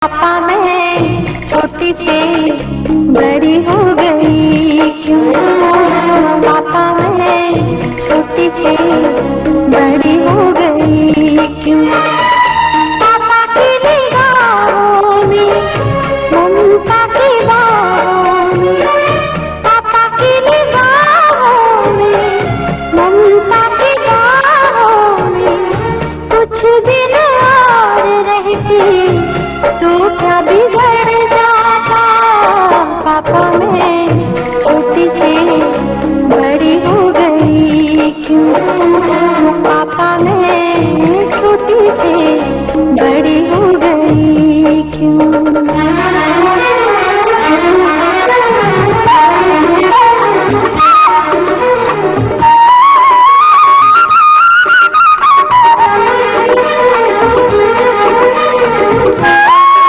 पापा मैं छोटी से बड़ी हो गई क्यों? पापा मैं छोटी से बड़ी हो गई क्यों? पापा की निगाहों में ममता की बाहों में, पापा की निगाहों में ममता की बाहों में कुछ दिन और रहती तो क्या बिगड़ जाता? पापा मैं छोटी से बड़ी हो गई क्यों? पापा मैं छोटी से बड़ी हो गई क्यों?